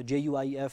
JUIF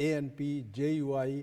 ANP, JUI,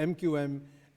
MQM,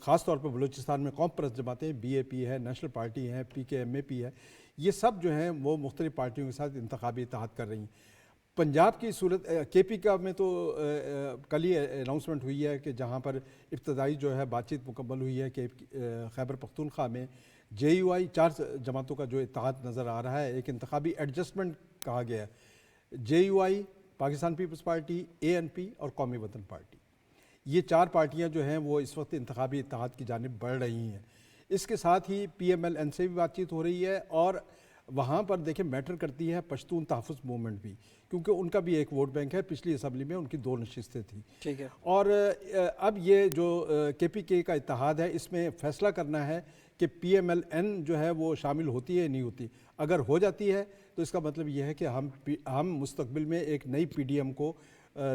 خاص طور پر بلوچستان میں قوم پرست جماعتیں BAP ہے، نیشنل پارٹی ہے، PKMAP ہے، یہ سب جو ہیں وہ مختلف پارٹیوں کے ساتھ انتخابی اتحاد کر رہی ہیں۔ پنجاب کی صورت KP کا میں تو کل ہی اناؤنسمنٹ ہوئی ہے کہ جہاں پر ابتدائی جو ہے بات چیت مکمل ہوئی ہے کہ خیبر پختونخوا میں JUI 4 جماعتوں کا جو اتحاد نظر آ رہا ہے، ایک انتخابی ایڈجسٹمنٹ کہا گیا ہے۔ JUI، Pakistan peoples party, ANP اور قومی وطن پارٹی، یہ 4 پارٹیاں جو ہیں وہ اس وقت انتخابی اتحاد کی جانب بڑھ رہی ہیں۔ اس کے ساتھ ہی PMLN سے بھی بات چیت ہو رہی ہے، اور وہاں پر دیکھیں میٹر کرتی ہے پشتون تحفظ موومنٹ بھی، کیونکہ ان کا بھی ایک ووٹ بینک ہے۔ پچھلی اسمبلی میں ان کی 2 نشستیں تھیں، ٹھیک ہے، اور اب یہ جو KPK کا اتحاد ہے، اس میں فیصلہ کرنا ہے کہ PMLN جو ہے وہ شامل ہوتی ہے یا نہیں ہوتی۔ اگر ہو جاتی ہے تو اس کا مطلب یہ ہے کہ ہم مستقبل میں ایک نئی PDM کو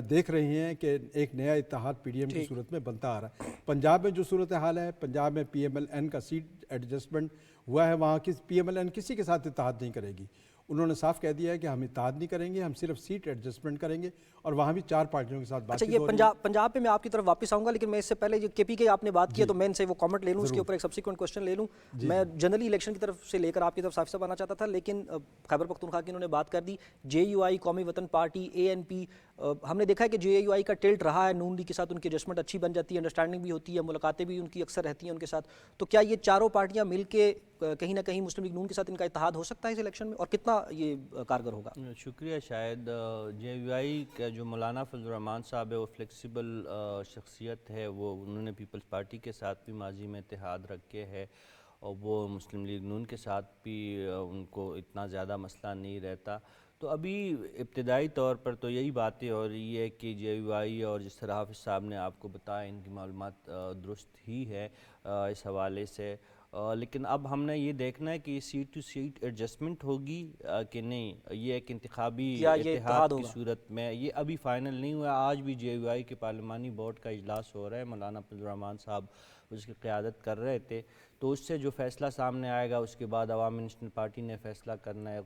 دیکھ رہے ہیں کہ ایک نیا اتحاد PDM کی صورت میں بنتا آ رہا ہے۔ پنجاب میں جو صورتحال ہے، پنجاب میں PMLN کا سیٹ ایڈجسٹمنٹ ہوا ہے، وہاں PMLN کسی کے ساتھ اتحاد نہیں کرے گی۔ انہوں نے صاف کہہ دیا ہے کہ ہم اتحاد نہیں کریں گے، ہم صرف سیٹ ایڈجسٹمنٹ کریں گے، اور وہاں بھی 4 پارٹیوں کے ساتھ بات اچھا چیت یہ ہو رہی ہے۔ پنجاب پہ میں آپ کی طرف واپس آؤں گا، لیکن میں اس سے پہلے جو KPK آپ نے بات کی ہے تو میں ان سے وہ کامنٹ لے لوں، اس کے اوپر ایک سبسیکوینٹ کوسچن لے لوں۔ میں جنرلی الیکشن کی طرف سے لے کر آپ کی طرف صاف آنا چاہتا تھا، لیکن خیبر پختونخوا کی انہوں نے بات کر دی۔ JUI، قومی وطن پارٹی، ANP، ہم نے دیکھا ہے کہ JUI کا ٹلٹ رہا ہے، نون لیگ کے ساتھ ان کی ایڈجسٹمنٹ اچھی بن جاتی ہے، انڈرسٹینڈنگ بھی ہوتی ہے، ملاقاتیں بھی ان کی اکثر رہتی ہیں ان کے ساتھ۔ تو کیا یہ چاروں پارٹیاں مل کے کہیں نہ کہیں مسلم لیگ نون کے ساتھ ان کا اتحاد ہو سکتا ہے اس الیکشن میں، اور کتنا یہ کارگر ہوگا؟ شکریہ شاہد۔ JUI کا جو مولانا فضل الرحمان صاحب ہے، وہ فلیکسیبل شخصیت ہے، وہ انہوں نے پیپلز پارٹی کے ساتھ بھی ماضی میں اتحاد رکھے ہے، اور وہ مسلم لیگ نون کے ساتھ بھی ان کو اتنا زیادہ مسئلہ نہیں رہتا۔ تو ابھی ابتدائی طور پر تو یہی باتیں ہو رہی ہے کہ JUI، اور جس طرح حافظ صاحب نے آپ کو بتایا، ان کی معلومات درست ہی ہے اس حوالے سے، لیکن اب ہم نے یہ دیکھنا ہے کہ سیٹ ٹو سیٹ ایڈجسٹمنٹ ہوگی کہ نہیں۔ یہ ایک انتخابی اتحاد کی صورت میں یہ ابھی فائنل نہیں ہوا۔ آج بھی JUI کے پارلیمانی بورڈ کا اجلاس ہو رہا ہے، مولانا فضل الرحمان صاحب اس کی قیادت کر رہے تھے، تو اس سے جو فیصلہ سامنے آئے گا اس کے بعد عوامی نیشنل پارٹی نے فیصلہ کرنا ہے۔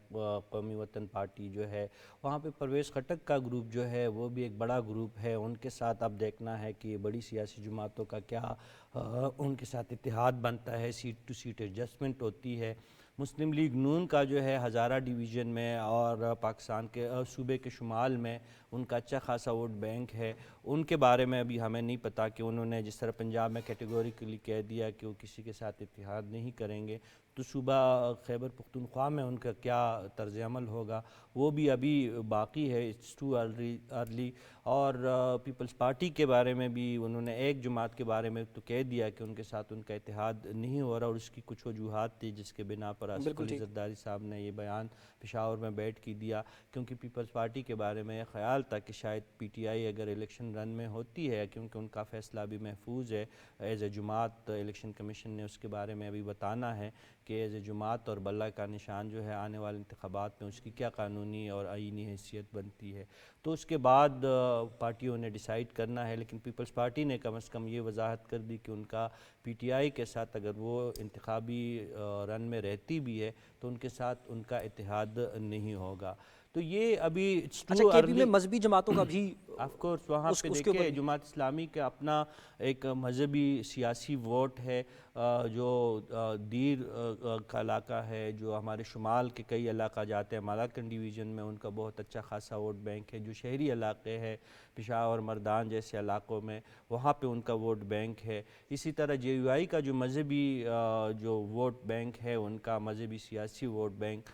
قومی وطن پارٹی جو ہے، وہاں پہ پرویز خٹک کا گروپ جو ہے وہ بھی ایک بڑا گروپ ہے، ان کے ساتھ اب دیکھنا ہے کہ بڑی سیاسی جماعتوں کا کیا ان کے ساتھ اتحاد بنتا ہے، سیٹ ٹو سیٹ ایڈجسٹمنٹ ہوتی ہے۔ مسلم لیگ نون کا جو ہے ہزارہ ڈویژن میں اور پاکستان کے صوبے کے شمال میں ان کا اچھا خاصا ووٹ بینک ہے، ان کے بارے میں ابھی ہمیں نہیں پتا کہ انہوں نے جس طرح پنجاب میں کیٹیگوریکلی کہہ دیا کہ وہ کسی کے ساتھ اتحاد نہیں کریں گے، تو صوبہ خیبر پختونخوا میں ان کا کیا طرز عمل ہوگا وہ بھی ابھی باقی ہے، اٹس ٹو ارلی۔ اور پیپلز پارٹی کے بارے میں بھی انہوں نے ایک جماعت کے بارے میں تو کہہ دیا کہ ان کے ساتھ ان کا اتحاد نہیں ہو رہا، اور اس کی کچھ وجوہات تھی جس کے بنا پر آصف علی زرداری صاحب نے یہ بیان پشاور میں بیٹھ کے دیا، کیونکہ پیپلز پارٹی کے بارے میں یہ خیال تھا کہ شاید PTI اگر الیکشن رن میں ہوتی ہے، کیونکہ ان کا فیصلہ بھی محفوظ ہے ایز اے جماعت، الیکشن کمیشن نے اس کے بارے میں ابھی بتانا ہے کہ ایز اے جماعت اور بلہ کا نشان جو ہے آنے والے انتخابات میں اس کی کیا قانونی اور آئینی حیثیت بنتی ہے، تو اس کے بعد پارٹیوں نے ڈیسائیڈ کرنا ہے۔ لیکن پیپلز پارٹی نے کم از کم یہ وضاحت کر دی کہ ان کا PTI کے ساتھ اگر وہ انتخابی رن میں رہتی بھی ہے تو ان کے ساتھ ان کا اتحاد نہیں ہوگا۔ تو یہ ابھی اچھا KP میں مذہبی جماعتوں کا بھی آف کورس وہاں پہ دیکھیں جماعت اسلامی کا اپنا ایک مذہبی سیاسی ووٹ ہے، جو دیر کا علاقہ ہے، جو ہمارے شمال کے کئی علاقہ جاتے ہیں، مالاکنڈ ڈویژن میں ان کا بہت اچھا خاصا ووٹ بینک ہے، جو شہری علاقے ہے پشاور مردان جیسے علاقوں میں وہاں پہ ان کا ووٹ بینک ہے۔ اسی طرح JUI کا جو مذہبی جو ووٹ بینک ہے، ان کا مذہبی سیاسی ووٹ بینک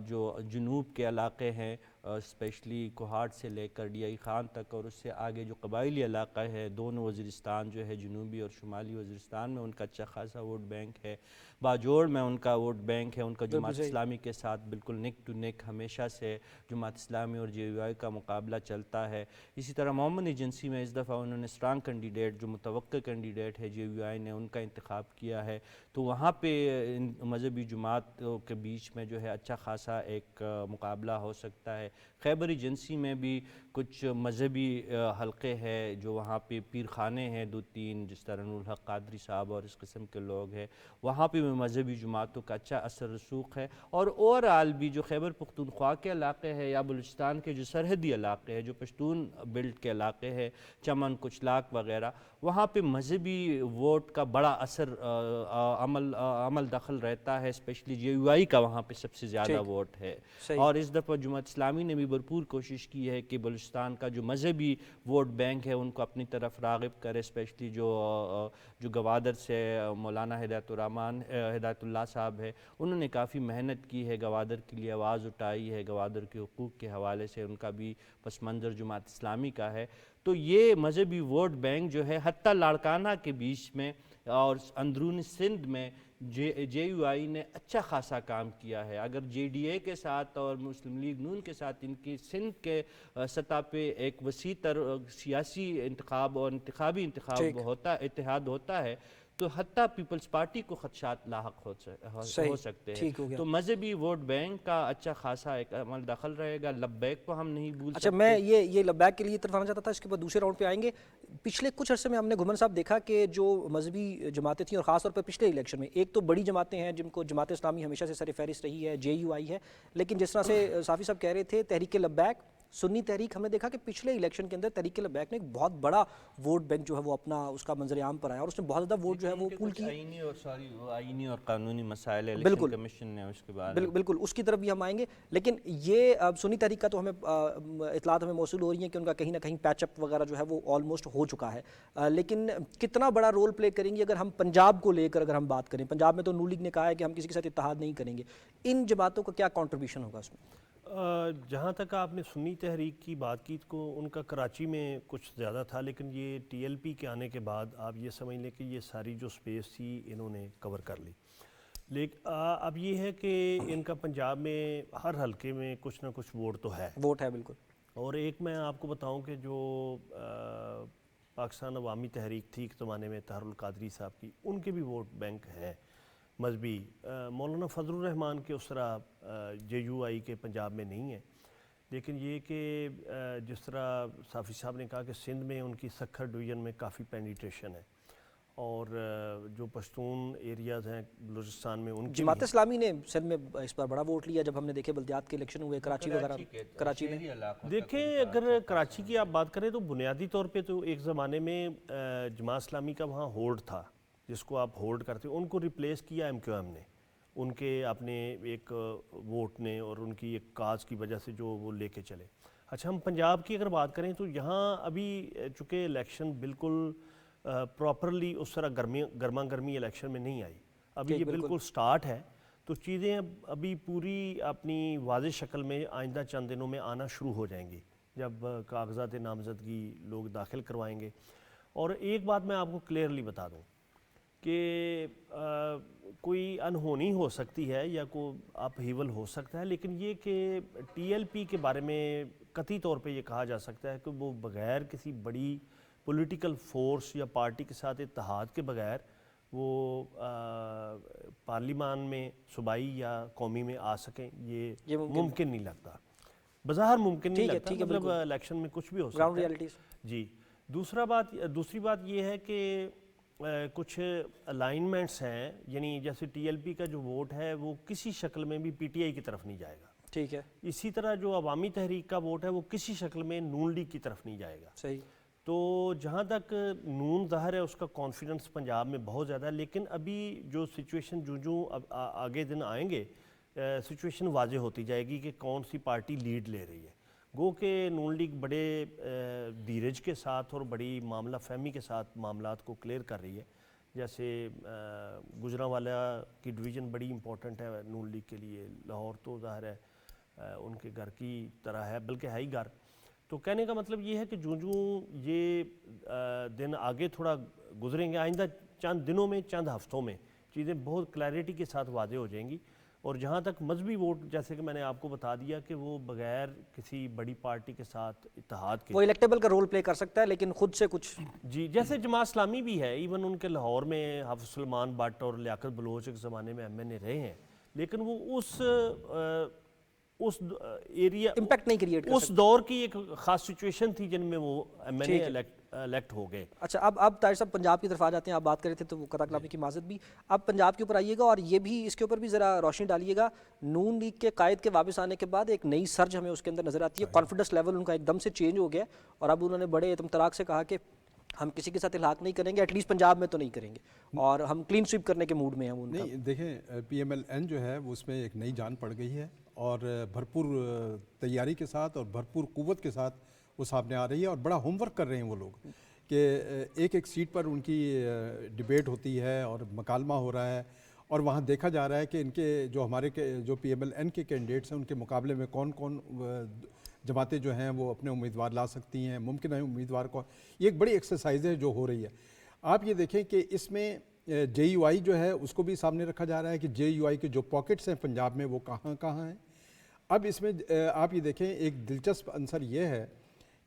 جو جنوب کے علاقے ہیں، اسپیشلی کوہاٹ سے لے کر DI خان تک، اور اس سے آگے جو قبائلی علاقہ ہے، دونوں وزیرستان جو ہے جنوبی اور شمالی وزیرستان میں ان کا اچھا خاصا ووٹ بینک ہے۔ باجوڑ میں ان کا ووٹ بینک ہے، ان کا جماعت اسلامی کے ساتھ بالکل نیک ٹو نیک ہمیشہ سے جماعت اسلامی اور JUI کا مقابلہ چلتا ہے۔ اسی طرح مومن ایجنسی میں اس دفعہ انہوں نے اسٹرانگ کینڈیڈیٹ، جو متوقع کینڈیڈیٹ ہے JUI نے، ان کا انتخاب کیا ہے، تو وہاں پہ مذہبی جماعتوں کے بیچ میں جو ہے اچھا خاصا ایک مقابلہ ہو سکتا ہے۔ خیبر ایجنسی میں بھی کچھ مذہبی حلقے ہیں جو وہاں پہ پیر خانے ہیں 2-3، جس طرح نور الحق قادری صاحب اور اس قسم کے لوگ ہیں، وہاں پہ بھی مذہبی جماعتوں کا اچھا اثر رسوخ ہے۔ اور اوورآل بھی جو خیبر پختونخوا کے علاقے ہیں یا بلوچستان کے جو سرحدی علاقے ہیں، جو پشتون بیلٹ کے علاقے ہیں، چمن، کچلاک وغیرہ، وہاں پہ مذہبی ووٹ کا بڑا اثر عمل دخل رہتا ہے، اسپیشلی JUI کا وہاں پہ سب سے زیادہ ووٹ ہے. اور اس دفعہ جماعت اسلامی نے بھی بھرپور کوشش کی ہے کہ بلوچستان کا جو مذہبی ووٹ بینک ہے ان کو اپنی طرف راغب کرے، اسپیشلی جو گوادر سے مولانا ہدایت اللہ صاحب ہے، انہوں نے کافی محنت کی ہے، گوادر کے لیے آواز اٹھائی ہے، گوادر کے حقوق کے حوالے سے ان کا بھی پس منظر جماعت اسلامی کا ہے. تو یہ مذہبی ووٹ بینک جو ہے حتیٰ لاڑکانہ کے بیچ میں اور اندرون سندھ میں JUI نے اچھا خاصا کام کیا ہے. اگر JDA کے ساتھ اور مسلم لیگ نون کے ساتھ ان کی سندھ کے سطح پہ ایک وسیع تر سیاسی انتخاب اور انتخابی اتحاد ہوتا ہے تو حتیٰ پیپلز پارٹی کو خدشات لاحق ہو سکتے ہیں. تو مذہبی ووٹ بینک کا اچھا خاصا ایک عمل دخل رہے گا. لبیک کو ہم نہیں بھول سکتے. اچھا، میں یہ لبیک کے لیے طرف آنا چاہتا تھا، اس کے بعد دوسرے راؤنڈ پہ آئیں گے. پچھلے کچھ عرصے میں ہم نے گھمن صاحب دیکھا کہ جو مذہبی جماعتیں تھیں اور خاص طور پہ پچھلے الیکشن میں ایک تو بڑی جماعتیں ہیں جن کو جماعت اسلامی ہمیشہ سے سر فہرست رہی ہے، JUI ہے، لیکن جس طرح سے صافی صاحب کہہ رہے تھے تحریک لبیک، سنی تحریک، ہم نے دیکھا کہ پچھلے الیکشن کے اندر تحریک لبیک نے ایک بہت بڑا ووٹ بینک جو ہے وہ اپنا اس کا منظر عام پر آیا اور اس نے بہت زیادہ ووٹ جو ہے وہ پول کی. آئینی اور قانونی مسائل الیکشن کمیشن نے اس کے بعد بالکل اس کی طرف بھی ہم آئیں گے. لیکن یہ سنی تحریک کا تو ہمیں اطلاعات ہمیں موصول ہو رہی ہیں کہ ان کا کہیں نہ کہیں پیچ اپ وغیرہ جو ہے وہ آلموسٹ ہو چکا ہے. لیکن کتنا بڑا رول پلے کریں گی اگر ہم پنجاب کو لے کر اگر ہم بات کریں؟ پنجاب میں تو نون لیگ نے کہا ہے کہ ہم کسی کے ساتھ اتحاد نہیں کریں گے. ان جماعتوں کا کیا کنٹریبیوشن ہوگا اس میں؟ جہاں تک آپ نے سنی تحریک کی بات کی تو ان کا کراچی میں کچھ زیادہ تھا، لیکن یہ TLP کے آنے کے بعد آپ یہ سمجھ لیں کہ یہ ساری جو سپیس تھی انہوں نے کور کر لی. لیکن اب یہ ہے کہ ان کا پنجاب میں ہر حلقے میں کچھ نہ کچھ ووٹ تو ہے. بالکل. اور ایک میں آپ کو بتاؤں کہ جو پاکستان عوامی تحریک تھی ایک زمانے میں طاہر القادری صاحب کی، ان کے بھی ووٹ بینک ہیں مذہبی. مولانا فضل الرحمان کے اس طرح JUI کے پنجاب میں نہیں ہے. لیکن یہ کہ جس طرح صافی صاحب نے کہا کہ سندھ میں ان کی سکھر ڈویژن میں کافی پینیٹریشن ہے، اور جو پشتون ایریاز ہیں بلوچستان میں ان کی جماعت اسلامی نے سندھ میں اس پر بڑا ووٹ لیا. جب ہم نے دیکھے بلدیات کے الیکشن ہوئے کراچی وغیرہ، کراچی میں دیکھیں، اگر کراچی کی آپ بات کریں تو بنیادی طور پہ تو ایک زمانے میں جماعت اسلامی کا وہاں ہولڈ تھا، جس کو آپ ہولڈ کرتے ہیں. ان کو ریپلیس کیا MQM نے، ان کے اپنے ایک ووٹ نے اور ان کی ایک کاز کی وجہ سے جو وہ لے کے چلے. اچھا، ہم پنجاب کی اگر بات کریں تو یہاں ابھی چونکہ الیکشن بالکل پراپرلی اس طرح گرما گرمی الیکشن میں نہیں آئی، ابھی یہ بالکل سٹارٹ ہے. تو چیزیں ابھی پوری اپنی واضح شکل میں آئندہ چند دنوں میں آنا شروع ہو جائیں گی جب کاغذات نامزدگی لوگ داخل کروائیں گے. اور ایک بات میں آپ کو کلیئرلی بتا دوں کہ کوئی انہونی ہو سکتی ہے یا کوئی اپہیول ہو سکتا ہے، لیکن یہ کہ TLP کے بارے میں قطعی طور پہ یہ کہا جا سکتا ہے کہ وہ بغیر کسی بڑی پولیٹیکل فورس یا پارٹی کے ساتھ اتحاد کے بغیر وہ پارلیمان میں صوبائی یا قومی میں آ سکیں، یہ ممکن نہیں لگتا. بظاہر ممکن نہیں لگتا، مطلب الیکشن میں کچھ بھی ہو سکتا ہے. جی. دوسری بات یہ ہے کہ کچھ الائنمنٹس ہیں، یعنی جیسے TLP کا جو ووٹ ہے وہ کسی شکل میں بھی PTI کی طرف نہیں جائے گا. ٹھیک ہے. اسی طرح جو عوامی تحریک کا ووٹ ہے وہ کسی شکل میں نون لیگ کی طرف نہیں جائے گا. صحیح. تو جہاں تک نون ظاہر ہے اس کا کانفیڈنس پنجاب میں بہت زیادہ ہے، لیکن ابھی جو سچویشن جو آگے دن آئیں گے سچویشن واضح ہوتی جائے گی کہ کون سی پارٹی لیڈ لے رہی ہے. گو کہ نون لیگ بڑے دھیرج کے ساتھ اور بڑی معاملہ فہمی کے ساتھ معاملات کو کلیئر کر رہی ہے. جیسے گجرانوالہ کی ڈویژن بڑی امپورٹنٹ ہے نون لیگ کے لیے، لاہور تو ظاہر ہے ان کے گھر کی طرح ہے، بلکہ ہے ہی گھر. تو کہنے کا مطلب یہ ہے کہ جو یہ دن آگے تھوڑا گزریں گے، آئندہ چند دنوں میں چند ہفتوں میں چیزیں بہت کلیئرٹی کے ساتھ واضح ہو جائیں گی. اور جہاں تک مذہبی ووٹ، جیسے کہ میں نے آپ کو بتا دیا کہ وہ بغیر کسی بڑی پارٹی کے ساتھ اتحاد کے وہ الیکٹیبل کا رول پلے کر سکتا ہے، لیکن خود سے کچھ جی جیسے جماعت اسلامی بھی ہے، ایون ان کے لاہور میں حافظ سلمان بٹ اور لیاقت بلوچ ایک زمانے میں MNA رہے ہیں، لیکن وہ اس ایریا امپیکٹ نہیں کریٹ کر اس دور کی ایک خاص سچویشن تھی جن میں وہ MNA الیکٹ ہو گئے. اچھا، اب طاہر صاحب پنجاب کی طرف آ جاتے ہیں. آپ بات کر رہے تھے تو وہ قطع کلامی کی معذرت بھی. اب پنجاب کے اوپر آئیے گا اور یہ بھی اس کے اوپر بھی ذرا روشنی ڈالیے گا. نون لیگ کے قائد کے واپس آنے کے بعد ایک نئی سرج ہمیں اس کے اندر نظر آتی ہے. کانفیڈنس لیول ان کا ایک دم سے چینج ہو گیا اور اب انہوں نے بڑے تمطراق سے کہا کہ ہم کسی کے ساتھ الحاق نہیں کریں گے، ایٹ لیسٹ پنجاب میں تو نہیں کریں گے، اور ہم کلین سویپ کرنے کے موڈ میں ہیں وہ ان کا. نہیں دیکھیں پی ایم ایل این جو ہے وہ اس میں ایک نئی جان پڑ گئی ہے اور بھرپور تیاری کے ساتھ اور بھرپور قوت کے ساتھ وہ سامنے آ رہی ہے اور بڑا ہوم ورک کر رہے ہیں وہ لوگ کہ ایک ایک سیٹ پر ان کی ڈیبیٹ ہوتی ہے اور مکالمہ ہو رہا ہے اور وہاں دیکھا جا رہا ہے کہ ان کے جو ہمارے جو پی ایم ایل این کے کینڈیڈیٹس ہیں ان کے مقابلے میں کون کون جماعتیں جو ہیں وہ اپنے امیدوار لا سکتی ہیں، ممکن ہے امیدوار کو. یہ ایک بڑی ایکسرسائز ہے جو ہو رہی ہے. آپ یہ دیکھیں کہ اس میں جے یو آئی جو ہے اس کو بھی سامنے رکھا جا رہا ہے کہ جے یو آئی کے جو پاکٹس ہیں پنجاب میں وہ کہاں کہاں ہیں. اب اس میں آپ یہ دیکھیں ایک دلچسپ عنصر یہ ہے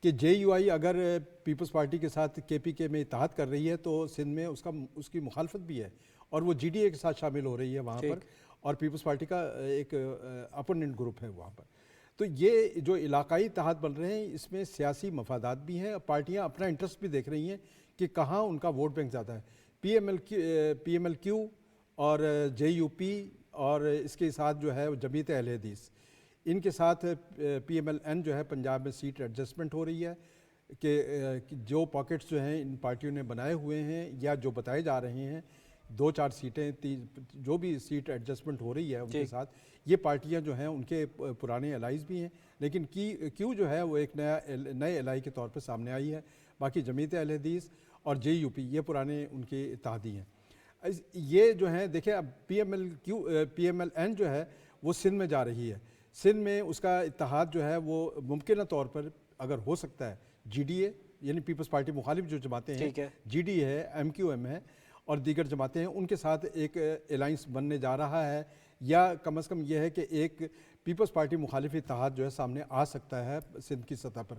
کہ جے یو آئی اگر پیپلز پارٹی کے ساتھ کے پی کے میں اتحاد کر رہی ہے تو سندھ میں اس کی مخالفت بھی ہے اور وہ جی ڈی اے کے ساتھ شامل ہو رہی ہے وہاں پر اور پیپلز پارٹی کا ایک اپوننٹ گروپ ہے وہاں پر. تو یہ جو علاقائی اتحاد بن رہے ہیں اس میں سیاسی مفادات بھی ہیں، پارٹیاں اپنا انٹرسٹ بھی دیکھ رہی ہیں کہ کہاں ان کا ووٹ بینک زیادہ ہے. پی ایم ایل کیو اور جے یو پی اور اس کے ساتھ جو ہے جمعیت اہل حدیث، ان کے ساتھ پی ایم ایل این جو ہے پنجاب میں سیٹ ایڈجسٹمنٹ ہو رہی ہے کہ جو پاکٹس جو ہیں ان پارٹیوں نے بنائے ہوئے ہیں یا جو بتائے جا رہے ہیں 2-4 سیٹیں جو بھی سیٹ ایڈجسٹمنٹ ہو رہی ہے ان کے ساتھ، یہ پارٹیاں جو ہیں ان کے پرانے الائز بھی ہیں، لیکن کیو جو ہے وہ ایک نئے الائی کے طور پہ سامنے آئی ہے. باقی جمعیت اہل حدیث اور جے یو پی یہ پرانے ان کے اتحادی ہیں. یہ جو ہیں دیکھیں اب پی ایم ایل این جو ہے وہ سندھ میں جا رہی ہے. سندھ میں اس کا اتحاد جو ہے وہ ممکنہ طور پر اگر ہو سکتا ہے جی ڈی اے یعنی پیپلز پارٹی مخالف جو جماعتیں ہیں، جی ڈی ہے، ایم کیو ایم ہے اور دیگر جماعتیں ہیں، ان کے ساتھ ایک الائنس بننے جا رہا ہے یا کم از کم یہ ہے کہ ایک پیپلز پارٹی مخالف اتحاد جو ہے سامنے آ سکتا ہے سندھ کی سطح پر.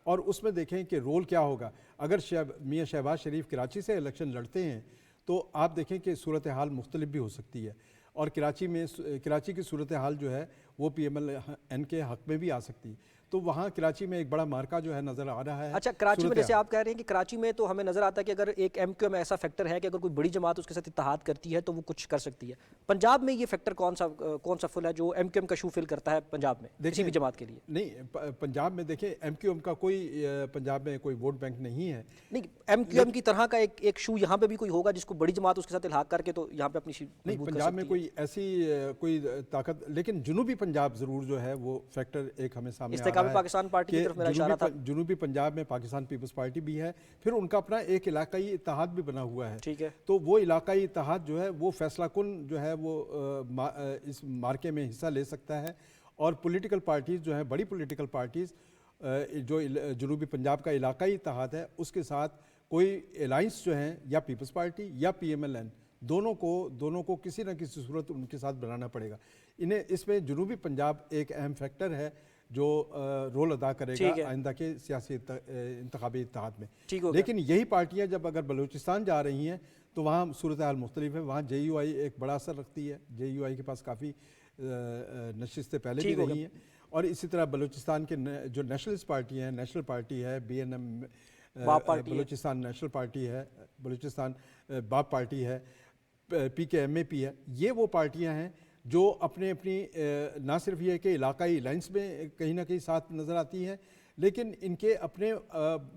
اور اس میں دیکھیں کہ رول کیا ہوگا. اگر میاں شہباز شریف کراچی سے الیکشن لڑتے ہیں تو آپ دیکھیں کہ صورتحال مختلف بھی ہو سکتی ہے اور کراچی کی صورتحال جو ہے وہ پی ایم ایل این کے حق میں بھی آ سکتی ہے. تو وہاں کراچی میں ایک بڑا مارکا جو ہے نظر آ رہا ہے. اچھا کراچی میں جیسے آپ کہہ رہے ہیں کہ کراچی میں تو ہمیں نظر آتا ہے کہ اگر ایک ایم کیو ایم ایسا فیکٹر ہے کہ اگر کوئی بڑی جماعت اس کے ساتھ اتحاد کرتی ہے تو وہ کچھ کر سکتی ہے. پنجاب میں یہ فیکٹر کون سا فل ہے جو ایم کیو ایم کا شو فل کرتا ہے پنجاب میں کسی بھی جماعت کے لیے؟ نہیں پنجاب میں دیکھیں ایم کیو ایم کا کوئی پنجاب میں کوئی ووٹ بینک نہیں ہے. نہیں ایم کیو ایم کی طرح کا ایک شو یہاں پہ بھی کوئی ہوگا جس کو بڑی جماعت اس کے ساتھ الحاق کر کے تو یہاں پہ اپنی نہیں پنجاب میں کوئی ایسی کوئی طاقت، لیکن جنوبی پنجاب ضرور جو ہے وہ فیکٹر ایک ہمیں سامنے آ رہا ہے. استحکام پاکستان پارٹی کی طرف میرا اشارہ تھا. جنوبی پنجاب میں پاکستان پیپلز پارٹی بھی ہے، پھر ان کا اپنا ایک علاقائی اتحاد بھی بنا ہوا ہے. ٹھیک ہے. تو وہ علاقائی اتحاد جو ہے وہ فیصلہ کن جو ہے وہ اس مارکے میں حصہ لے سکتا ہے اور پولیٹیکل پارٹیز جو ہیں بڑی پولیٹیکل پارٹیز جو جنوبی پنجاب کا علاقائی اتحاد ہے اس کے ساتھ کوئی الائنس جو ہیں یا پیپلز پارٹی یا پی ایم ایل این دونوں کو کسی نہ کسی صورت ان کے ساتھ بنانا پڑے گا. اس میں جنوبی پنجاب ایک اہم فیکٹر ہے جو رول ادا کرے گا آئندہ کے سیاسی انتخابی اتحاد میں. لیکن یہی پارٹیاں جب اگر بلوچستان جا رہی ہیں تو وہاں صورتحال مختلف ہے. وہاں جے یو آئی ایک بڑا اثر رکھتی ہے، جے یو آئی کے پاس کافی نشستیں پہلے بھی رہی ہیں اور اسی طرح بلوچستان کے جو نیشنلسٹ پارٹی ہیں، نیشنل پارٹی ہے، B N M Balochistan national party ہے، بلوچستان باپ پارٹی ہے، پی کے ایم اے پی ہے، یہ وہ پارٹیاں ہیں جو اپنی نہ صرف یہ کہ علاقائی الائنس میں کہیں نہ کہیں ساتھ نظر آتی ہیں لیکن ان کے اپنے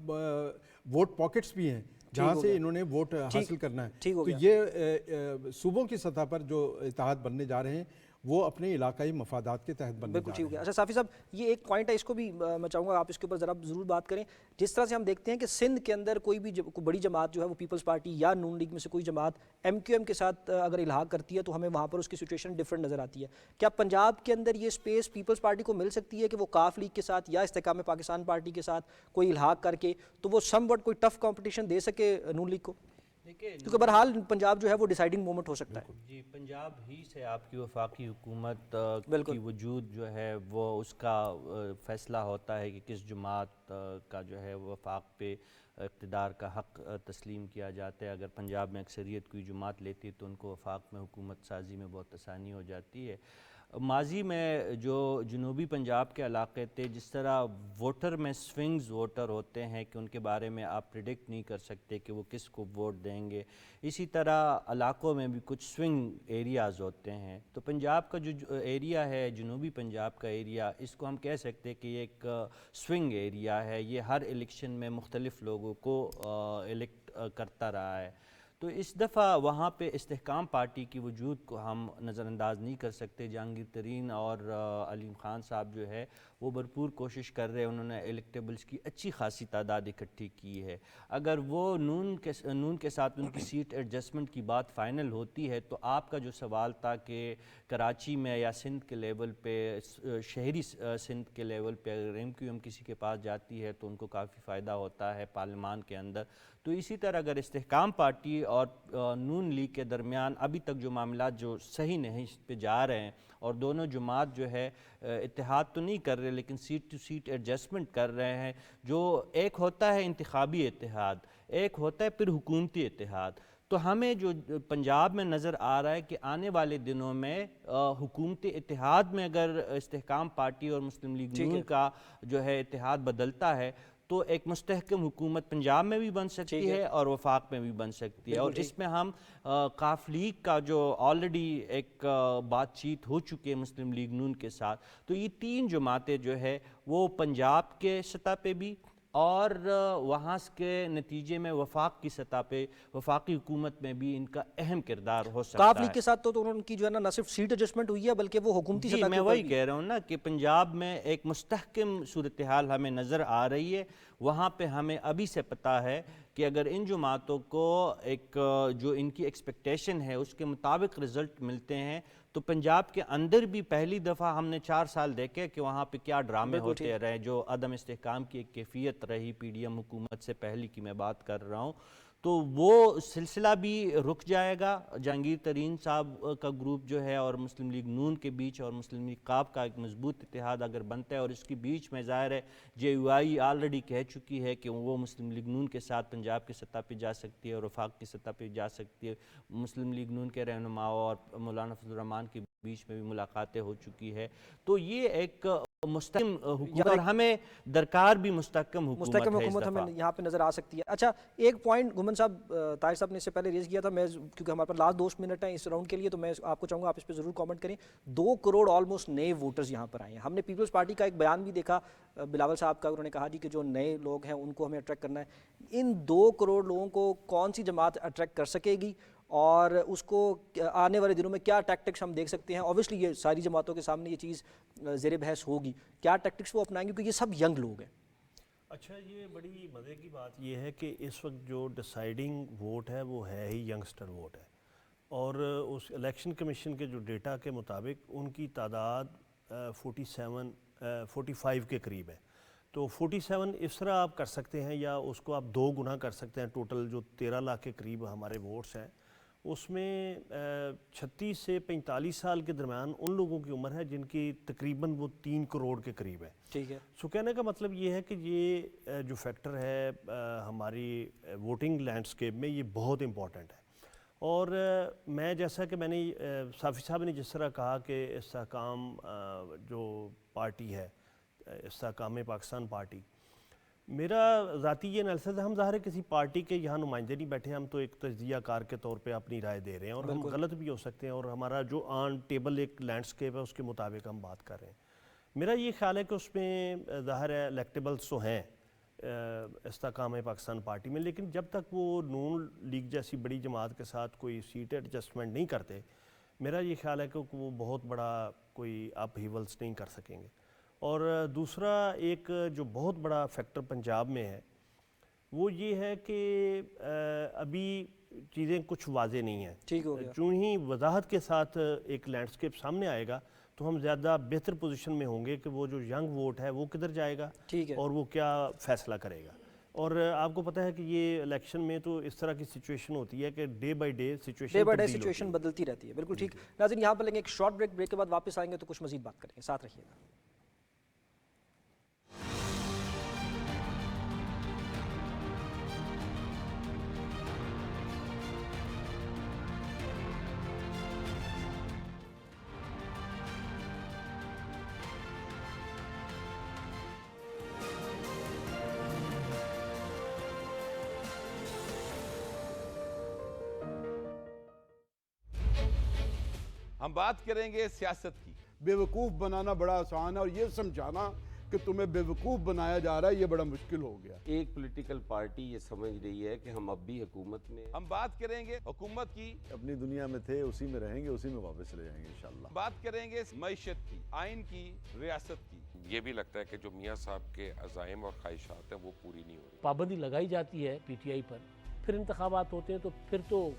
ووٹ پاکٹس بھی ہیں جہاں سے انہوں نے ووٹ حاصل کرنا ہے. تو یہ صوبوں کی سطح پر جو اتحاد بننے جا رہے ہیں وہ اپنے علاقائی مفادات کے تحت بننے جا رہے ہیں. ٹھیک ہے. اچھا صافی صاحب یہ ایک پوائنٹ ہے، اس کو بھی میں چاہوں گا آپ اس کے اوپر ذرا ضرور بات کریں. جس طرح سے ہم دیکھتے ہیں کہ سندھ کے اندر کوئی بھی بڑی جماعت جو ہے وہ پیپلز پارٹی یا نون لیگ میں سے کوئی جماعت ایم کیو ایم کے ساتھ اگر الحاق کرتی ہے تو ہمیں وہاں پر اس کی سچویشن ڈفرینٹ نظر آتی ہے. کیا پنجاب کے اندر یہ اسپیس پیپلز پارٹی کو مل سکتی ہے کہ وہ کاف لیگ کے ساتھ یا استحکام پاکستان پارٹی کے ساتھ کوئی الحاق کر کے تو وہ سم وٹ کوئی ٹف کمپٹیشن دے سکے نون لیگ کو؟ کیونکہ بہرحال پنجاب جو ہے وہ ڈیسائیڈنگ مومنٹ ہو سکتا ہے. جی پنجاب ہی سے آپ کی وفاقی حکومت کی وجود جو ہے وہ اس کا فیصلہ ہوتا ہے کہ کس جماعت کا جو ہے وفاق پہ اقتدار کا حق تسلیم کیا جاتا ہے. اگر پنجاب میں اکثریت کوئی جماعت لیتی ہے تو ان کو وفاق میں حکومت سازی میں بہت آسانی ہو جاتی ہے. ماضی میں جو جنوبی پنجاب کے علاقے تھے، جس طرح ووٹر میں سوئنگز ووٹر ہوتے ہیں کہ ان کے بارے میں آپ پریڈکٹ نہیں کر سکتے کہ وہ کس کو ووٹ دیں گے، اسی طرح علاقوں میں بھی کچھ سوئنگ ایریاز ہوتے ہیں. تو پنجاب کا جو ایریا ہے، جنوبی پنجاب کا ایریا، اس کو ہم کہہ سکتے ہیں کہ یہ ایک سوئنگ ایریا ہے. یہ ہر الیکشن میں مختلف لوگوں کو الیکٹ کرتا رہا ہے. تو اس دفعہ وہاں پہ استحکام پارٹی کی وجود کو ہم نظر انداز نہیں کر سکتے. جہانگیر ترین اور علیم خان صاحب جو ہے وہ بھرپور کوشش کر رہے ہیں، انہوں نے الیکٹیبلز کی اچھی خاصی تعداد اکٹھی کی ہے. اگر وہ نون کے ساتھ ان کی سیٹ ایڈجسٹمنٹ کی بات فائنل ہوتی ہے تو آپ کا جو سوال تھا کہ کراچی میں یا سندھ کے لیول پہ، شہری سندھ کے لیول پہ اگر ایم کیو ایم کسی کے پاس جاتی ہے تو ان کو کافی فائدہ ہوتا ہے پارلیمان کے اندر. تو اسی طرح اگر استحکام پارٹی اور نون لیگ کے درمیان ابھی تک جو معاملات جو صحیح نہیں پہ جا رہے ہیں، اور دونوں جماعت جو ہے اتحاد تو نہیں کر رہے لیکن سیٹ ٹو سیٹ ایڈجسٹمنٹ کر رہے ہیں، جو ایک ہوتا ہے انتخابی اتحاد، ایک ہوتا ہے پھر حکومتی اتحاد. تو ہمیں جو پنجاب میں نظر آ رہا ہے کہ آنے والے دنوں میں حکومتی اتحاد میں اگر استحکام پارٹی اور مسلم لیگ نون کا جو ہے اتحاد بدلتا ہے تو ایک مستحکم حکومت پنجاب میں بھی بن سکتی ہے اور وفاق میں بھی بن سکتی ہے. اور اس میں ہم قاف لیگ کا جو آلریڈی ایک بات چیت ہو چکی ہے مسلم لیگ نون کے ساتھ، تو یہ تین جماعتیں جو ہے وہ پنجاب کے سطح پہ بھی اور وہاں کے نتیجے میں وفاق کی سطح پہ، وفاقی حکومت میں بھی ان کا اہم کردار ہو سکتا ہے. قاف لیگ کے ساتھ تو ان کی جو ہے نا صرف سیٹ ایڈجسٹمنٹ ہوئی ہے بلکہ وہ حکومتی سطح جی میں وہی کہہ رہا ہوں نا کہ پنجاب میں ایک مستحکم صورتحال ہمیں نظر آ رہی ہے. وہاں پہ ہمیں ابھی سے پتہ ہے کہ اگر ان جماعتوں کو ایک جو ان کی ایکسپیکٹیشن ہے اس کے مطابق رزلٹ ملتے ہیں تو پنجاب کے اندر بھی پہلی دفعہ ہم نے 4 سال دیکھے کہ وہاں پہ کیا ڈرامے ہوتے رہے، جو عدم استحکام کی ایک کیفیت رہی پی ڈی ایم حکومت سے پہلی کی میں بات کر رہا ہوں، تو وہ سلسلہ بھی رک جائے گا. جہانگیر ترین صاحب کا گروپ جو ہے اور مسلم لیگ نون کے بیچ اور مسلم لیگ قاف کا ایک مضبوط اتحاد اگر بنتا ہے، اور اس کے بیچ میں ظاہر ہے جے یو آئی آلریڈی کہہ چکی ہے کہ وہ مسلم لیگ نون کے ساتھ پنجاب کی سطح پہ جا سکتی ہے اور وفاق کی سطح پہ جا سکتی ہے. مسلم لیگ نون کے رہنماؤں اور مولانا فضل الرحمان کے بیچ میں بھی ملاقاتیں ہو چکی ہے. تو یہ ایک مستحکم حکومت اور ہمیں درکار بھی مستحکم حکومت ہمیں یہاں پہ نظر آ سکتی ہے. اچھا ایک پوائنٹ گھمن صاحب، طاہر صاحب نے اس سے پہلے ریز کیا تھا، میں کیونکہ ہمارے پاس لاسٹ 2 منٹ ہیں اس راؤنڈ کے لیے تو میں آپ کو چاہوں گا آپ اس پہ ضرور کامنٹ کریں. 2 کروڑ آلموسٹ نئے ووٹرز یہاں پر آئے ہیں. ہم نے پیپلز پارٹی کا ایک بیان بھی دیکھا بلاول صاحب کا، انہوں نے کہا جی کہ جو نئے لوگ ہیں ان کو ہمیں اٹریکٹ کرنا ہے. ان 2 کروڑ لوگوں کو کون سی جماعت اٹریکٹ کر سکے گی اور اس کو آنے والے دنوں میں کیا ٹیکٹکس ہم دیکھ سکتے ہیں؟ اوبیسلی یہ ساری جماعتوں کے سامنے یہ چیز زیر بحث ہوگی، کیا ٹیکٹکس وہ اپنائیں گے کیونکہ یہ سب ینگ لوگ ہیں. اچھا یہ بڑی مزے کی بات یہ ہے کہ اس وقت جو ڈیسائیڈنگ ووٹ ہے وہ ہے ہی ینگسٹر ووٹ ہے، اور اس الیکشن کمیشن کے جو ڈیٹا کے مطابق ان کی تعداد 45 کے قریب ہے. تو 47 اس طرح آپ کر سکتے ہیں یا اس کو آپ 2 گنا کر سکتے ہیں. ٹوٹل جو 13 لاکھ کے قریب ہمارے ووٹس ہیں اس میں 36 سے 45 سال کے درمیان ان لوگوں کی عمر ہے جن کی تقریباً وہ 3 کروڑ کے قریب ہے. ٹھیک ہے. سو کہنے کا مطلب یہ ہے کہ یہ جو فیکٹر ہے ہماری ووٹنگ لینڈسکیپ میں یہ بہت امپورٹنٹ ہے. اور میں جیسا کہ میں نے صافی صاحب نے جس طرح کہا کہ استحکام جو پارٹی ہے، استحکام پاکستان پارٹی، میرا ذاتی یہ انالیسس ہے، ہم ظاہر ہے کسی پارٹی کے یہاں نمائندے نہیں بیٹھے، ہم تو ایک تجزیہ کار کے طور پہ اپنی رائے دے رہے ہیں اور ہم غلط بھی ہو سکتے ہیں، اور ہمارا جو آن ٹیبل ایک لینڈسکیپ ہے اس کے مطابق ہم بات کر رہے ہیں. میرا یہ خیال ہے کہ اس میں ظاہر ہے الیکٹیبلز تو ہیں استحکام پاکستان پارٹی میں، لیکن جب تک وہ نون لیگ جیسی بڑی جماعت کے ساتھ کوئی سیٹ ایڈجسٹمنٹ نہیں کرتے، میرا یہ خیال ہے کہ وہ بہت بڑا کوئی اپ ہیولز نہیں کر سکیں گے. اور دوسرا ایک جو بہت بڑا فیکٹر پنجاب میں ہے وہ یہ ہے کہ ابھی چیزیں کچھ واضح نہیں ہیں. ٹھیک ہو گیا. چوں ہی وضاحت کے ساتھ ایک لینڈسکیپ سامنے آئے گا تو ہم زیادہ بہتر پوزیشن میں ہوں گے کہ وہ جو ینگ ووٹ ہے وہ کدھر جائے گا اور وہ کیا فیصلہ کرے گا. اور آپ کو پتہ ہے کہ یہ الیکشن میں تو اس طرح کی سچویشن ہوتی ہے کہ ڈے بائی ڈے سچویشن بدلتی رہتی ہے. بالکل ٹھیک. ناظرین یہاں پر لیں گے ایک شارٹ بریک کے بعد واپس آئیں گے تو کچھ مزید بات کریں گے، ساتھ رہیے گا. ہم بات کریں گے سیاست کی۔ بیوقوف بنانا بڑا آسان ہے اور یہ سمجھانا کہ تمہیں بیوقوف بنایا جا رہا ہے یہ بڑا مشکل ہو گیا۔ ایک پولیٹیکل پارٹی یہ سمجھ رہی ہے کہ ہم اب بھی حکومت میں ہم بات کریں گے حکومت کی، اپنی دنیا میں تھے اسی میں رہیں گے، اسی میں واپس رہ جائیں گے انشاءاللہ۔ بات کریں گے معیشت کی، آئین کی، ریاست کی۔ یہ بھی لگتا ہے کہ جو میاں صاحب کے عزائم اور خواہشات ہیں وہ پوری نہیں ہو رہی۔ پابندی لگائی جاتی ہے پی ٹی آئی پر، پھر انتخابات ہوتے ہیں تو پھر تو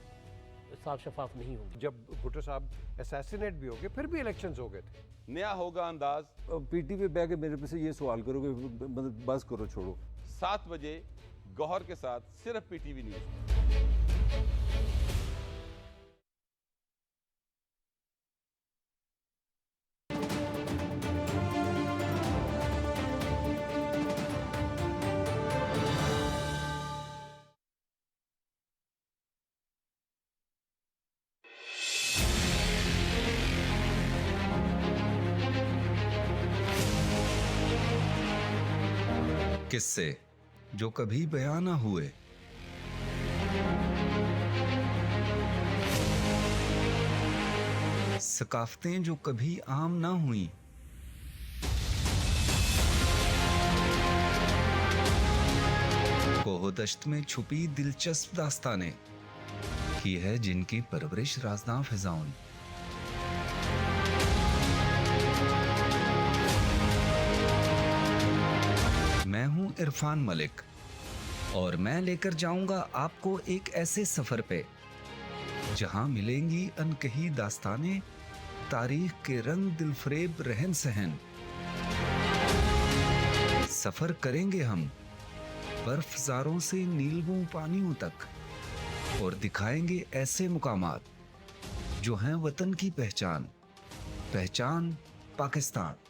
صاف شفاف نہیں ہوں گے۔ جب بھٹو صاحب اسیسینیٹ بھی ہو گئے پھر بھی الیکشنز ہو گئے تھے۔ نیا ہوگا انداز۔ پی ٹی وی بیٹھ کے میرے پہ سے یہ سوال کرو کہ بس کرو چھوڑو۔ 7 بجے گوہر کے ساتھ صرف پی ٹی وی نیوز۔ قصے جو کبھی بیان نہ ہوئے، ثقافتیں جو کبھی عام نہ ہوئیں، کوہ و دشت میں چھپی دلچسپ داستانیں کی ہے جن کی پرورش رازداں فضاؤں۔ میں ہوں عرفان ملک اور میں لے کر جاؤں گا آپ کو ایک ایسے سفر پہ جہاں ملیں گی انکہی داستانیں، تاریخ کے رنگ دل فریب رہن سہن۔ سفر کریں گے ہم برف زاروں سے نیلووں پانیوں تک اور دکھائیں گے ایسے مقامات جو ہیں وطن کی پہچان، پہچان پاکستان۔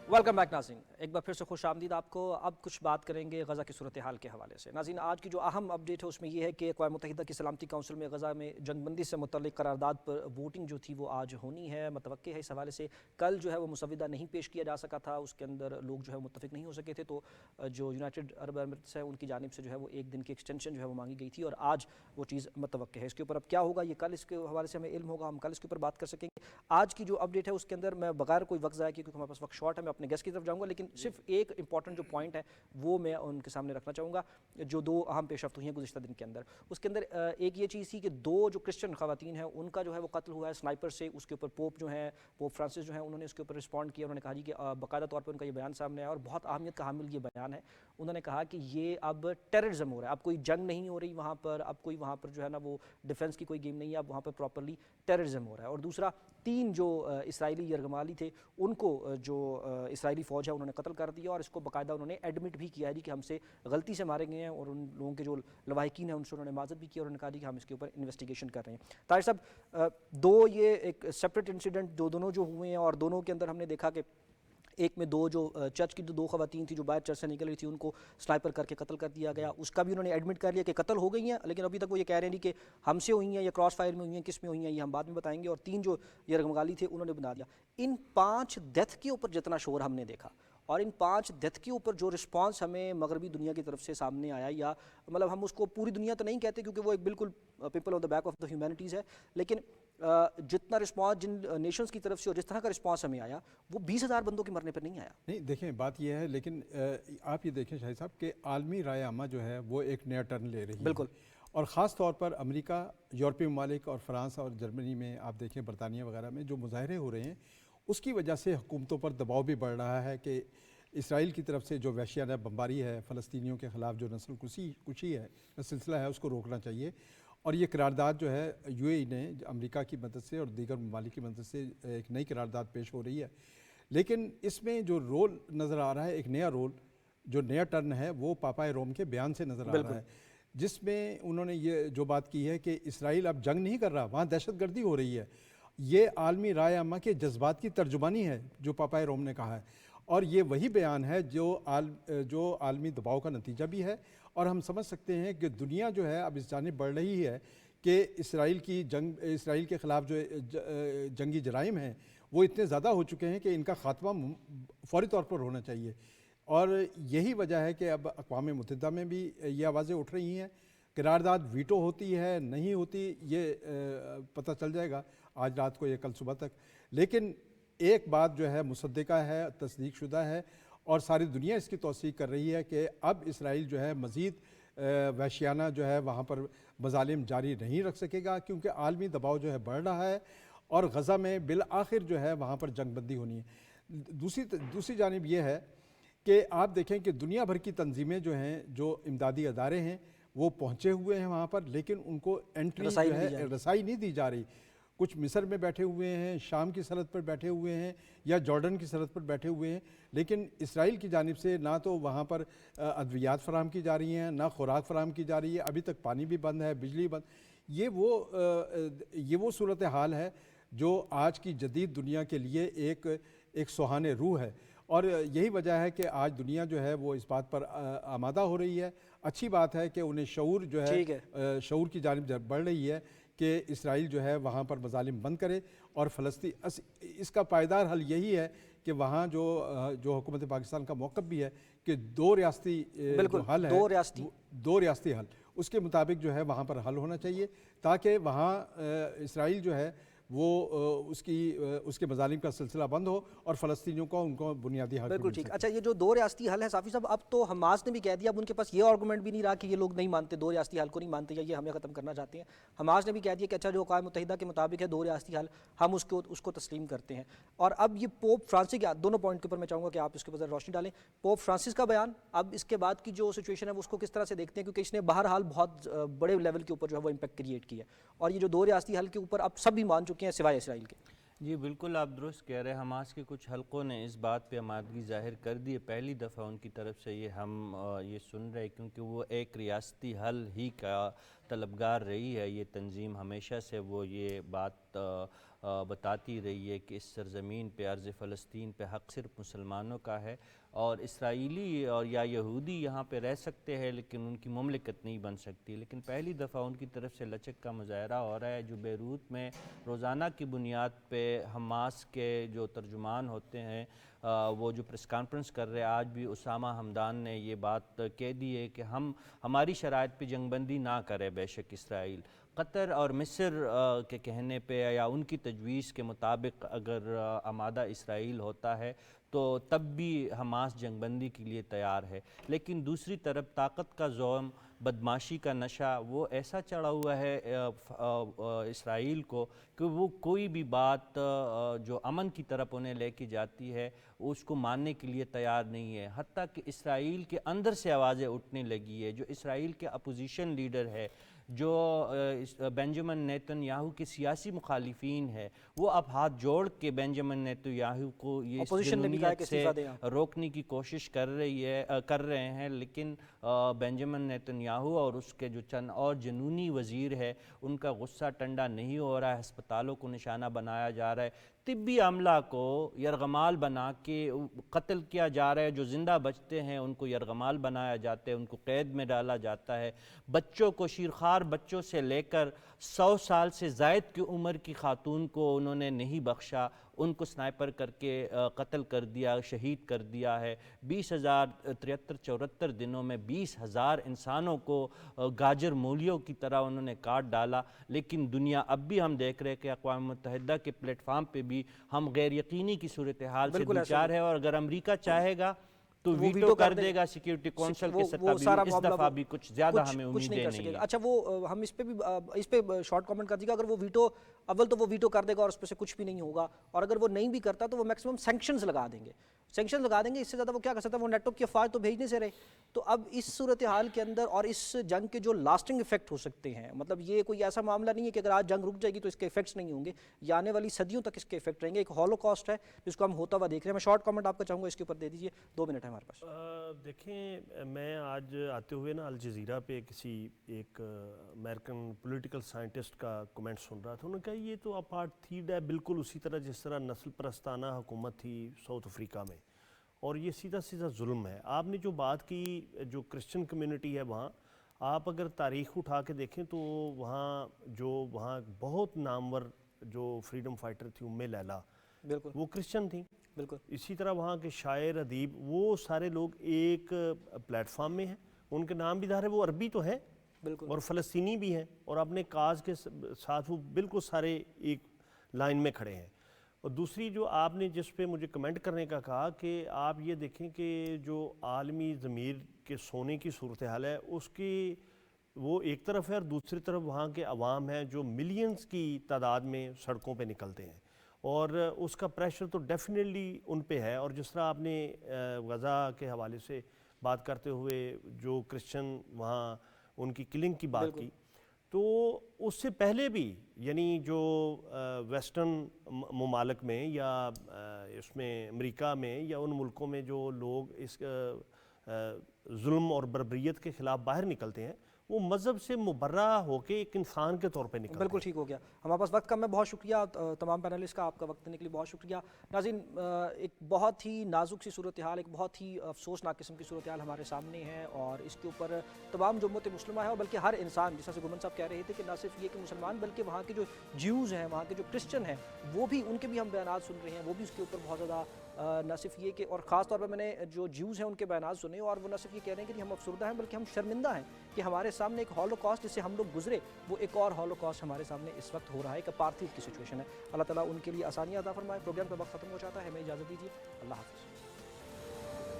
ویلکم بیک ناظرین، ایک بار پھر سے خوش آمدید آپ کو۔ اب کچھ بات کریں گے غزہ کی صورتحال کے حوالے سے۔ ناظرین، آج کی جو اہم اپڈیٹ ہے اس میں یہ ہے کہ اقوام متحدہ کی سلامتی کونسل میں غزہ میں جنگ بندی سے متعلق قرارداد پر ووٹنگ جو تھی وہ آج ہونی ہے، متوقع ہے۔ اس حوالے سے کل جو ہے وہ مسودہ نہیں پیش کیا جا سکا تھا، اس کے اندر لوگ جو ہے متفق نہیں ہو سکے تھے، تو جو یونائٹڈ عرب اماراتس ہے ان کی جانب سے جو ہے وہ 1 دن کی ایکسٹینشن جو ہے وہ مانگی گئی تھی اور آج وہ چیز متوقع ہے۔ اس کے اوپر اب کیا ہوگا یہ کل اس کے حوالے سے ہمیں علم ہوگا، ہم کل اس کے اوپر بات کر سکیں گے۔ آج کی جو اپڈیٹ ہے اس کے اندر میں بغیر کوئی وقت ضائع کیے، کیونکہ ہمارے پاس وقت شارٹ ہے، میں اپنے گیسٹ کی طرف جاؤں گا، لیکن صرف ایک امپورٹنٹ جو پوائنٹ ہے وہ میں ان کے سامنے رکھنا چاہوں گا، جو 2 اہم پیش رفت ہوئی ہیں گزشتہ دن کے اندر۔ اس کے اندر ایک یہ چیز تھی کہ 2 جو کرسچن خواتین ہیں ان کا جو ہے وہ قتل ہوا ہے سنائپر سے۔ اس کے اوپر پوپ جو ہیں، پوپ فرانسس جو ہیں، انہوں نے اس کے اوپر رسپونڈ کیا، انہوں نے کہا جی کہ باقاعدہ طور پر ان کا یہ بیان سامنے آیا اور بہت اہمیت کا حامل یہ بیان ہے۔ انہوں نے کہا کہ یہ اب ٹیررزم ہو رہا ہے، اب کوئی جنگ نہیں ہو رہی وہاں پر، اب کوئی وہاں پر جو ہے نا وہ ڈیفنس کی کوئی گیم نہیں ہے، اب وہاں پر پراپرلی ٹیررزم ہو رہا ہے۔ اور دوسرا 3 جو اسرائیلی یرغمالی تھے ان کو جو اسرائیلی فوج ہے انہوں نے قتل کر دیا، اور اس کو باقاعدہ انہوں نے ایڈمٹ بھی کیا ہے کہ ہم سے غلطی سے مارے گئے ہیں، اور ان لوگوں کے جو لواحقین ہیں ان سے انہوں نے معذرت بھی کی اور انہوں نے کہا کہ ہم اس کے اوپر انویسٹیگیشن کر رہے ہیں۔ طاہر صاحب، 2 یہ ایک سیپریٹ انسیڈنٹ دونوں جو ہوئے ہیں، اور دونوں کے اندر ہم نے دیکھا کہ ایک میں 2 جو چرچ کی 2 خواتین تھیں جو باہر چرچ سے نکل رہی تھی ان کو سنائپر کر کے قتل کر دیا گیا، اس کا بھی انہوں نے ایڈمٹ کر لیا کہ قتل ہو گئی ہیں، لیکن ابھی تک وہ یہ کہہ رہے ہیں کہ ہم سے ہوئی ہیں یا کراس فائر میں ہوئی ہیں، کس میں ہوئی ہیں یہ ہم بعد میں بتائیں گے۔ اور 3 جو یرغمالی تھے انہوں نے بنا دیا۔ ان 5 ڈیتھ کے اوپر جتنا شور ہم نے دیکھا اور ان 5 ڈیتھ کے اوپر جو رسپانس ہمیں مغربی دنیا کی طرف سے سامنے آیا، یا مطلب ہم اس کو پوری دنیا تو نہیں کہتے کیونکہ وہ ایک بالکل people on the back of the humanities ہے، لیکن جتنا رسپانس جن نیشنز کی طرف سے اور جس طرح کا رسپانس ہمیں آیا وہ 20,000 بندوں کے مرنے پر نہیں آیا۔ نہیں دیکھیں بات یہ ہے، لیکن آپ یہ دیکھیں شاہد صاحب کہ عالمی رائے عامہ جو ہے وہ ایک نیا ٹرن لے رہی ہے، بالکل، اور خاص طور پر امریکہ، یورپی ممالک اور فرانس اور جرمنی میں آپ دیکھیں، برطانیہ وغیرہ میں جو مظاہرے ہو رہے ہیں اس کی وجہ سے حکومتوں پر دباؤ بھی بڑھ رہا ہے کہ اسرائیل کی طرف سے جو وحشیانہ بمباری ہے، فلسطینیوں کے خلاف جو نسل کشی ہے سلسلہ ہے، اس کو روکنا چاہیے۔ اور یہ قرارداد جو ہے یو اے ای نے امریکہ کی مدد سے اور دیگر ممالک کی مدد سے ایک نئی قرارداد پیش ہو رہی ہے، لیکن اس میں جو رول نظر آ رہا ہے، ایک نیا رول جو نیا ٹرن ہے وہ پاپا روم کے بیان سے نظر آ رہا ہے۔ جس میں انہوں نے یہ جو بات کی ہے کہ اسرائیل اب جنگ نہیں کر رہا، وہاں دہشت گردی ہو رہی ہے، یہ عالمی رائے عامہ کے جذبات کی ترجمانی ہے جو پاپائے روم نے کہا ہے، اور یہ وہی بیان ہے جو عالمی دباؤ کا نتیجہ بھی ہے۔ اور ہم سمجھ سکتے ہیں کہ دنیا جو ہے اب اس جانب بڑھ رہی ہے کہ اسرائیل کے خلاف جو جنگی جرائم ہیں وہ اتنے زیادہ ہو چکے ہیں کہ ان کا خاتمہ فوری طور پر ہونا چاہیے، اور یہی وجہ ہے کہ اب اقوام متحدہ میں بھی یہ آوازیں اٹھ رہی ہیں۔ قرارداد ویٹو ہوتی ہے نہیں ہوتی یہ پتہ چل جائے گا آج رات کو یا کل صبح تک، لیکن ایک بات جو ہے مصدقہ ہے، تصدیق شدہ ہے، اور ساری دنیا اس کی توثیق کر رہی ہے کہ اب اسرائیل جو ہے مزید وحشیانہ جو ہے وہاں پر مظالم جاری نہیں رکھ سکے گا، کیونکہ عالمی دباؤ جو ہے بڑھ رہا ہے اور غزہ میں بالآخر جو ہے وہاں پر جنگ بندی ہونی ہے۔ دوسری جانب یہ ہے کہ آپ دیکھیں کہ دنیا بھر کی تنظیمیں جو ہیں، جو امدادی ادارے ہیں، وہ پہنچے ہوئے ہیں وہاں پر، لیکن ان کو انٹری جو ہے رسائی نہیں دی جا رہی۔ کچھ مصر میں بیٹھے ہوئے ہیں، شام کی سرحد پر بیٹھے ہوئے ہیں، یا جارڈن کی سرحد پر بیٹھے ہوئے ہیں، لیکن اسرائیل کی جانب سے نہ تو وہاں پر ادویات فراہم کی جا رہی ہیں، نہ خوراک فراہم کی جا رہی ہے، ابھی تک پانی بھی بند ہے، بجلی بند۔ یہ وہ صورتحال ہے جو آج کی جدید دنیا کے لیے ایک سہانے روح ہے، اور یہی وجہ ہے کہ آج دنیا جو ہے وہ اس بات پر آمادہ ہو رہی ہے۔ اچھی بات ہے کہ انہیں شعور جو ہے شعور کی جانب بڑھ رہی ہے کہ اسرائیل جو ہے وہاں پر مظالم بند کرے، اور فلسطین اس کا پائیدار حل یہی ہے کہ وہاں جو حکومت پاکستان کا موقف بھی ہے کہ دو ریاستی حل ہے، دو ریاستی حل، اس کے مطابق جو ہے وہاں پر حل ہونا چاہیے، تاکہ وہاں اسرائیل جو ہے وہ اس کے مظالم کا سلسلہ بند ہو اور فلسطینیوں کو ان کو بنیادی حق بالکل ٹھیک۔ اچھا، یہ جو دو ریاستی حل ہے صافی صاحب، اب تو حماس نے بھی کہہ دیا، اب ان کے پاس یہ آرگومنٹ بھی نہیں رہا کہ یہ لوگ نہیں مانتے، دو ریاستی حل کو نہیں مانتے یا یہ ہمیں ختم کرنا چاہتے ہیں۔ حماس نے بھی کہہ دیا کہ اچھا جو اقوام متحدہ کے مطابق ہے دو ریاستی حل، ہم اس کو تسلیم کرتے ہیں۔ اور اب یہ پوپ فرانسس کے دونوں پوائنٹ کے اوپر میں چاہوں گا کہ آپ اس کے اوپر روشنی ڈالیں۔ پوپ فرانسس کا بیان، اب اس کے بعد کی جو سچویشن ہے اس کو کس طرح سے دیکھتے ہیں، کیونکہ اس نے بہرحال بہت بڑے لیول کے اوپر جو ہے وہ امپیکٹ کریٹ کیا ہے، اور یہ جو دو ریاستی حل کے اوپر اب سب بھی مان چکے ہیں سوائے اسرائیل کے۔ جی بالکل آپ درست کہہ رہے ہیں، حماس کے کچھ حلقوں نے اس بات پہ آمادگی ظاہر کر دی ہے، پہلی دفعہ ان کی طرف سے ہم یہ سن رہے ہیں، کیونکہ وہ ایک ریاستی حل ہی کا طلبگار رہی ہے یہ تنظیم، ہمیشہ سے وہ یہ بات بتاتی رہی ہے کہ اس سرزمین پہ، ارض فلسطین پہ حق صرف مسلمانوں کا ہے، اور اسرائیلی اور یا یہودی یہاں پہ رہ سکتے ہیں لیکن ان کی مملکت نہیں بن سکتی۔ لیکن پہلی دفعہ ان کی طرف سے لچک کا مظاہرہ ہو رہا ہے۔ جو بیروت میں روزانہ کی بنیاد پہ حماس کے جو ترجمان ہوتے ہیں وہ جو پریس کانفرنس کر رہے ہیں، آج بھی اسامہ حمدان نے یہ بات کہہ دی ہے کہ ہماری شرائط پہ جنگ بندی نہ کرے بے شک اسرائیل۔ قطر اور مصر کے کہنے پہ یا ان کی تجویز کے مطابق اگر آمادہ اسرائیل ہوتا ہے تو تب بھی حماس جنگ بندی کے لیے تیار ہے، لیکن دوسری طرف طاقت کا زوم، بدماشی کا نشہ وہ ایسا چڑھا ہوا ہے اسرائیل کو کہ وہ کوئی بھی بات جو امن کی طرف انہیں لے کے جاتی ہے اس کو ماننے کے لیے تیار نہیں ہے، حتیٰ کہ اسرائیل کے اندر سے آوازیں اٹھنے لگی ہے۔ جو اسرائیل کے اپوزیشن لیڈر ہے، جو بنجامن نیتن یاہو کے سیاسی مخالفین ہے، وہ اب ہاتھ جوڑ کے بنجامن نیتن یاہو کو یہ جنونیت سے روکنے کی کوشش کر رہے ہیں، لیکن بنجامن نیتن یاہو اور اس کے جو چند اور جنونی وزیر ہے ان کا غصہ ٹنڈا نہیں ہو رہا ہے، ہسپتالوں کو نشانہ بنایا جا رہا ہے، طبی عملہ کو یرغمال بنا کے قتل کیا جا رہا ہے، جو زندہ بچتے ہیں ان کو یرغمال بنایا جاتا ہے، ان کو قید میں ڈالا جاتا ہے، بچوں کو، شیرخوار بچوں سے لے کر 100 سال سے زائد کی عمر کی خاتون کو انہوں نے نہیں بخشا، ان کو سنائپر کر کے قتل کر دیا، شہید کر دیا ہے۔ 20,073 دنوں میں 20,000 انسانوں کو گاجر مولیوں کی طرح انہوں نے کاٹ ڈالا، لیکن دنیا اب بھی ہم دیکھ رہے ہیں کہ اقوام متحدہ کے پلیٹ فارم پہ بھی ہم غیر یقینی کی صورتحال سے دوچار ہے، اور اگر امریکہ چاہے گا تو ویٹو کر دے گا سیکیورٹی کونسل کے سطح بھی، اس دفعہ بھی کچھ زیادہ ہمیں امیدیں نہیں ہیں۔ اچھا، وہ ہم اس پہ شارٹ کامنٹ کر دیجیے گا، اگر وہ ویٹو اول تو وہ ویٹو کر دے گا اور اس پہ سے کچھ بھی نہیں ہوگا، اور اگر وہ نہیں بھی کرتا تو وہ میکسیمم سینکشنز لگا دیں گے، سینکشن لگا دیں گے، اس سے زیادہ وہ کیا کر سکتا ہے؟ وہ نیٹ ورک کی افواج تو بھیج نہیں سے رہے. تو اب اس صورتحال کے اندر اور اس جنگ کے جو لاسٹنگ ایفیکٹ ہو سکتے ہیں، مطلب یہ کوئی ایسا معاملہ نہیں ہے کہ اگر آج جنگ رک جائے گی تو اس کے ایفیکٹس نہیں ہوں گے، یہ آنے والی صدیوں تک اس کے ایفیکٹ رہیں گے. ایک ہولو کاسٹ ہے جس کو ہم ہوتا ہوا دیکھ رہے ہیں. میں شارٹ کامنٹ آپ کا چاہوں گا اس کے اوپر دے دیجیے، 2 منٹ ہے ہمارے پاس. دیکھیں میں آج آتے ہوئے نا الجزیرہ پہ کسی ایک امریکن پولیٹیکل سائنٹسٹ کا کمنٹ سن رہا تھا. انہوں نے کہا یہ تو اپارتھیڈ ہے بالکل اسی طرح جس طرح نسل پرستانہ حکومت تھی ساؤتھ افریقہ میں، اور یہ سیدھا سیدھا ظلم ہے. آپ نے جو بات کی جو کرسچن کمیونٹی ہے وہاں، آپ اگر تاریخ اٹھا کے دیکھیں تو وہاں بہت نامور جو فریڈم فائٹر تھی ام لیلہ، بالکل وہ کرسچن تھیں. بالکل اسی طرح وہاں کے شاعر ادیب وہ سارے لوگ ایک پلیٹ فارم میں ہیں. ان کے نام بھی ظاہر ہے وہ عربی تو ہیں بالکل اور فلسطینی بھی ہیں، اور اپنے کاز کے ساتھ وہ بالکل سارے ایک لائن میں کھڑے ہیں. اور دوسری جو آپ نے جس پہ مجھے کمنٹ کرنے کا کہا کہ آپ یہ دیکھیں کہ جو عالمی ضمیر کے سونے کی صورتحال ہے اس کی وہ ایک طرف ہے، اور دوسری طرف وہاں کے عوام ہیں جو ملینز کی تعداد میں سڑکوں پہ نکلتے ہیں، اور اس کا پریشر تو ڈیفینیٹلی ان پہ ہے. اور جس طرح آپ نے غزہ کے حوالے سے بات کرتے ہوئے جو کرسچن وہاں ان کی کلنگ کی بات کی، تو اس سے پہلے بھی یعنی جو ویسٹرن ممالک میں یا اس میں امریکہ میں یا ان ملکوں میں جو لوگ اس ظلم اور بربریت کے خلاف باہر نکلتے ہیں وہ مذہب سے مبرہ ہو کے ایک انسان کے طور پہ نکلتے ہیں. بالکل ٹھیک ہو گیا. ہمارے پاس وقت کم ہے. بہت شکریہ تمام پینلسٹ کا، آپ کا وقت دینے کے لیے بہت شکریہ. ناظرین، ایک بہت ہی نازک سی صورتحال، ایک بہت ہی افسوسناک قسم کی صورتحال ہمارے سامنے ہے، اور اس کے اوپر تمام جو امت مسلمہ ہے اور بلکہ ہر انسان، جس طرح سے گمن صاحب کہہ رہے تھے کہ نہ صرف یہ کہ مسلمان بلکہ وہاں کے جو جیوز ہیں، وہاں کے جو کرسچن ہیں، وہ بھی ان کے بھی ہم بیانات سن رہے ہیں، وہ بھی اس کے اوپر بہت زیادہ نہ صرف یہ کہ، اور خاص طور پر میں نے جو جیوز ہیں ان کے بیانات سنے، اور وہ نہ صرف یہ کہہ رہے ہیں کہ ہم افسردہ ہیں بلکہ ہم شرمندہ ہیں کہ ہمارے سامنے ایک ہولو کاسٹ جس سے ہم لوگ گزرے، وہ ایک اور ہولو کاسٹ ہمارے سامنے اس وقت ہو رہا ہے. ایک اپارتھیڈ کی سچویشن ہے. اللہ تعالیٰ ان کے لیے آسانیاں عطا فرمائے. پروگرام کا وقت ختم ہو جاتا ہے، ہمیں اجازت دیجیے. اللہ حافظ.